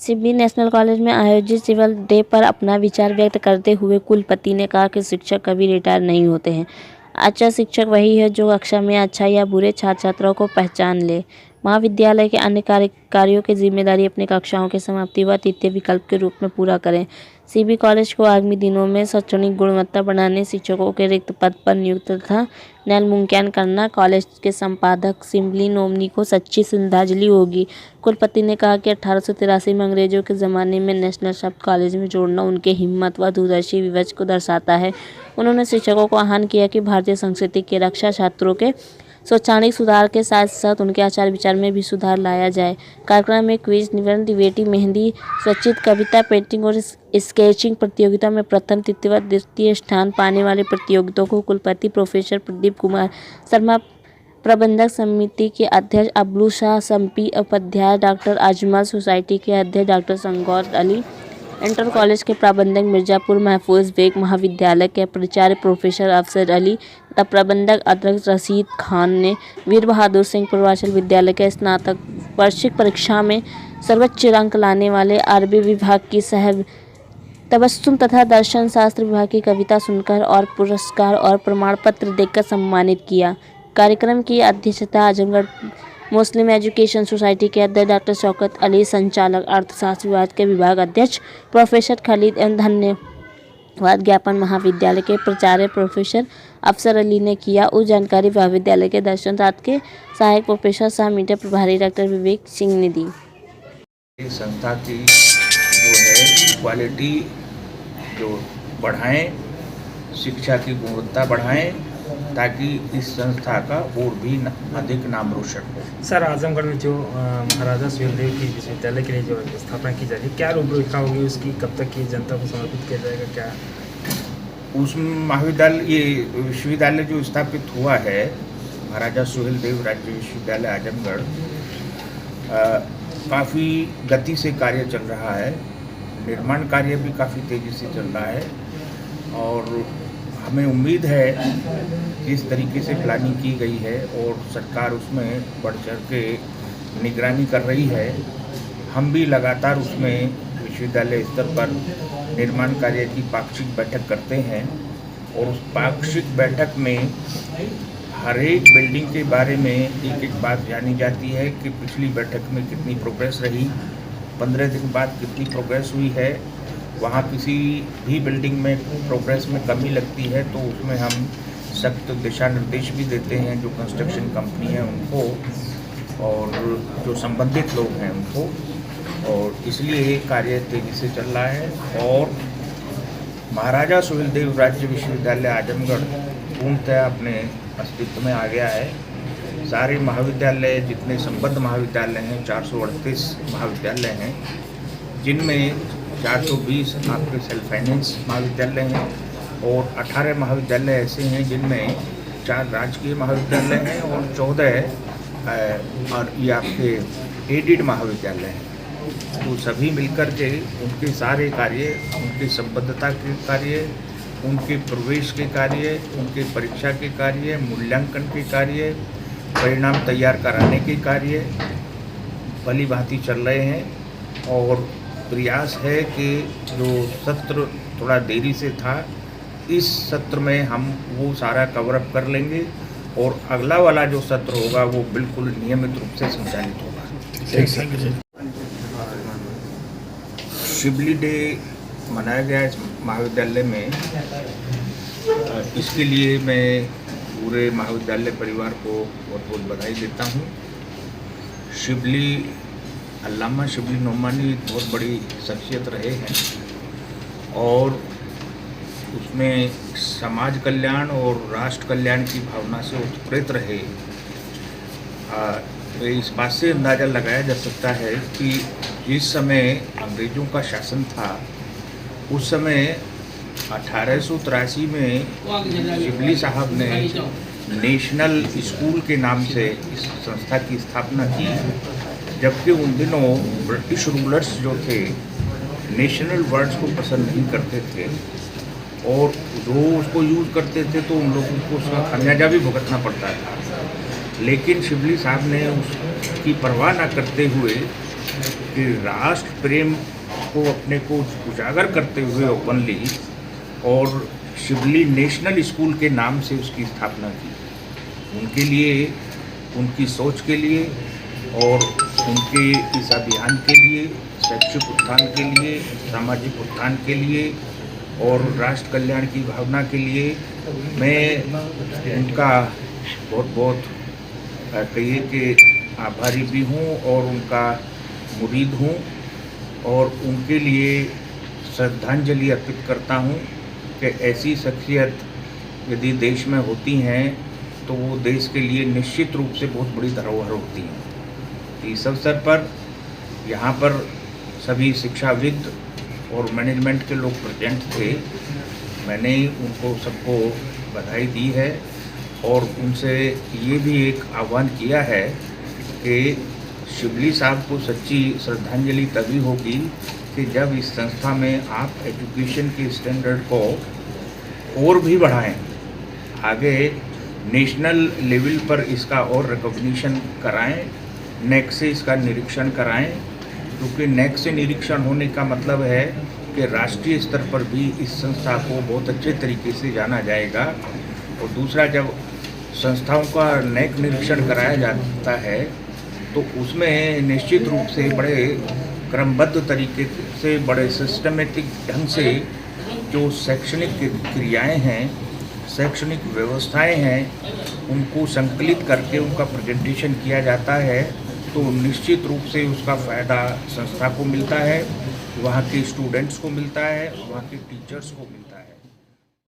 Seoni national college में आयोजित civil day पर अपना विचार व्यक्त करते हुए कुलपति ने कहा कि शिक्षक कभी रिटायर नहीं होते हैं। अच्छा शिक्षक वही है जो कक्षा में अच्छा या बुरे छात्र छात्राओं को पहचान ले। महाविद्यालय के अन्य कार्यों की जिम्मेदारी अपनी कक्षाओं की समाप्ति व तृतीय विकल्प के रूप में पूरा करें। सीबी कॉलेज को आगामी दिनों में शैक्षणिक गुणवत्ता बढ़ाने, शिक्षकों के रिक्त पद पर नियुक्त तथा नवोन्मुखीकरण करना, कॉलेज के संपादक सिम्बली नोमनी को सच्ची श्रद्धांजलि होगी। कुलपति ने कहा कि 1883 में अंग्रेजों के ज़माने में नेशनल शब्द कॉलेज में जोड़ना उनके हिम्मत व दूरदर्शी विवेक को दर्शाता है। उन्होंने शिक्षकों को आह्वान किया कि भारतीय संस्कृति की रक्षा, छात्रों के शैक्षणिक सुधार के साथ साथ उनके आचार विचार में भी सुधार लाया जाए। कार्यक्रम में क्विज, निबंध, डिबेटिंग, मेहंदी, स्वरचित कविता, पेंटिंग और स्केचिंग प्रतियोगिता में प्रथम, तृतीय व द्वितीय स्थान पाने वाले प्रतियोगितों को कुलपति प्रोफेसर प्रदीप कुमार शर्मा, प्रबंधक समिति के अध्यक्ष अब्दुल शाह सम्पी, उपाध्याय डॉक्टर अजमल, सोसाइटी के अध्यक्ष डॉक्टर संगौर अली, इंटर कॉलेज के प्रबंधक मिर्जापुर महफूज बेग, महाविद्यालय के प्राचार्य प्रोफेसर अफसर अली तथा प्रबंधक अध्यक्ष रशीद खान ने वीर बहादुर सिंह पूर्वांचल विद्यालय के स्नातक वार्षिक परीक्षा में सर्वोच्च अंक लाने वाले अरबी विभाग की साहब तबस्सुम तथा दर्शन शास्त्र विभाग की कविता सुनकर और पुरस्कार और प्रमाण पत्र देकर सम्मानित किया। कार्यक्रम की अध्यक्षता आजमगढ़ मुस्लिम एजुकेशन सोसाइटी के अध्यक्ष डॉक्टर शौकत अली, संचालक अर्थशास्त्र विभाग के विभाग अध्यक्ष प्रोफेसर खालिद एवं धन्यवाद ज्ञापन महाविद्यालय के प्राचार्य प्रोफेसर अफसर अली ने किया। उस जानकारी महाविद्यालय के दर्शन शास्त्र के सहायक प्रोफेसर सह मीडिया प्रभारी डॉक्टर विवेक सिंह ने दी। संस्था की जो है क्वालिटी जो बढ़ाएं, शिक्षा की गुणवत्ता बढ़ाएं ताकि इस संस्था का और भी अधिक नाम रोशन हो। सर, आजमगढ़ में जो महाराजा सुहेलदेव की विश्वविद्यालय के लिए जो स्थापना की जा रही है, क्या रूपरेखा होगी उसकी, कब तक की जनता को समर्पित किया जाएगा, क्या उस महाविद्यालय ये विश्वविद्यालय जो स्थापित हुआ है महाराजा सुहेलदेव राज्य विश्वविद्यालय आजमगढ़, काफ़ी गति से कार्य चल रहा है। निर्माण कार्य भी काफ़ी तेज़ी से चल रहा है और हमें उम्मीद है कि इस तरीके से प्लानिंग की गई है और सरकार उसमें बढ़ चढ़ के निगरानी कर रही है। हम भी लगातार उसमें विश्वविद्यालय स्तर पर निर्माण कार्य की पाक्षिक बैठक करते हैं और उस पाक्षिक बैठक में हर एक बिल्डिंग के बारे में एक एक बात जानी जाती है कि पिछली बैठक में कितनी प्रोग्रेस रही, 15 दिन बाद कितनी प्रोग्रेस हुई है। वहाँ किसी भी बिल्डिंग में प्रोग्रेस में कमी लगती है तो उसमें हम सख्त दिशा निर्देश भी देते हैं जो कंस्ट्रक्शन कंपनी है उनको और जो संबंधित लोग हैं उनको, और इसलिए ये कार्य तेज़ी से चल रहा है। और महाराजा सुहेलदेव राज्य विश्वविद्यालय आजमगढ़ पूर्णतः अपने अस्तित्व में आ गया है। सारे महाविद्यालय जितने संबद्ध महाविद्यालय हैं, 438 महाविद्यालय हैं, जिनमें 420 आपके सेल्फ फाइनेंस महाविद्यालय हैं और 18 महाविद्यालय ऐसे हैं जिनमें 4 राजकीय महाविद्यालय हैं और 14 और ये आपके एडिड महाविद्यालय हैं। तो सभी मिलकर के उनके सारे कार्य, उनकी संबद्धता के कार्य, उनके प्रवेश के कार्य, उनके परीक्षा के कार्य, मूल्यांकन के कार्य, परिणाम तैयार कराने के कार्य भली भांति चल रहे हैं और प्रयास है कि जो सत्र थोड़ा देरी से था, इस सत्र में हम वो सारा कवर अप कर लेंगे और अगला वाला जो सत्र होगा वो बिल्कुल नियमित रूप से संचालित होगा। सिवली डे मनाया गया इस महाविद्यालय में। इसके लिए मैं पूरे महाविद्यालय परिवार को बहुत बहुत बधाई देता हूँ। अल्लामा शिबली नोमानी बहुत बड़ी शख्सियत रहे हैं और उसमें समाज कल्याण और राष्ट्र कल्याण की भावना से उत्प्रेरित रहे। इस बात से अंदाज़ा लगाया जा सकता है कि जिस समय अंग्रेज़ों का शासन था उस समय 1883 में शिबली साहब ने नेशनल स्कूल के नाम से इस संस्था की स्थापना की, जबकि उन दिनों ब्रिटिश रूलर्स जो थे नेशनल वर्ड्स को पसंद नहीं करते थे और जो उसको यूज़ करते थे तो उन लोगों को उसका खामियाजा भी भुगतना पड़ता था। लेकिन शिबली साहब ने उसकी परवाह न करते हुए कि राष्ट्र प्रेम को अपने को उजागर करते हुए ओपनली और शिवली नेशनल स्कूल के नाम से उसकी स्थापना की। उनके लिए, उनकी सोच के लिए और उनके इस अभियान के लिए, शैक्षिक उत्थान के लिए, सामाजिक उत्थान के लिए और राष्ट्र कल्याण की भावना के लिए मैं उनका बहुत बहुत कहिए कि आभारी भी हूँ और उनका मुरीद हूँ और उनके लिए श्रद्धांजलि अर्पित करता हूँ कि ऐसी शख्सियत यदि देश में होती हैं तो वो देश के लिए निश्चित रूप से बहुत बड़ी धरोहर होती हैं। इस अवसर पर यहाँ पर सभी शिक्षाविद और मैनेजमेंट के लोग प्रेजेंट थे। मैंने उनको सबको बधाई दी है और उनसे ये भी एक आह्वान किया है कि शिवली साहब को सच्ची श्रद्धांजलि तभी होगी कि जब इस संस्था में आप एजुकेशन के स्टैंडर्ड को और भी बढ़ाएं, आगे नेशनल लेवल पर इसका और रिकॉग्निशन कराएं, नेक से इसका निरीक्षण कराएं, क्योंकि नेक से निरीक्षण होने का मतलब है कि राष्ट्रीय स्तर पर भी इस संस्था को बहुत अच्छे तरीके से जाना जाएगा। और दूसरा, जब संस्थाओं का नेक निरीक्षण कराया जाता है तो उसमें निश्चित रूप से बड़े क्रमबद्ध तरीके से, बड़े सिस्टमेटिक ढंग से जो शैक्षणिक क्रियाएं हैं, शैक्षणिक व्यवस्थाएं हैं, उनको संकलित करके उनका प्रेजेंटेशन किया जाता है तो निश्चित रूप से उसका फ़ायदा संस्था को मिलता है, वहाँ के स्टूडेंट्स को मिलता है, वहाँ के टीचर्स को मिलता है।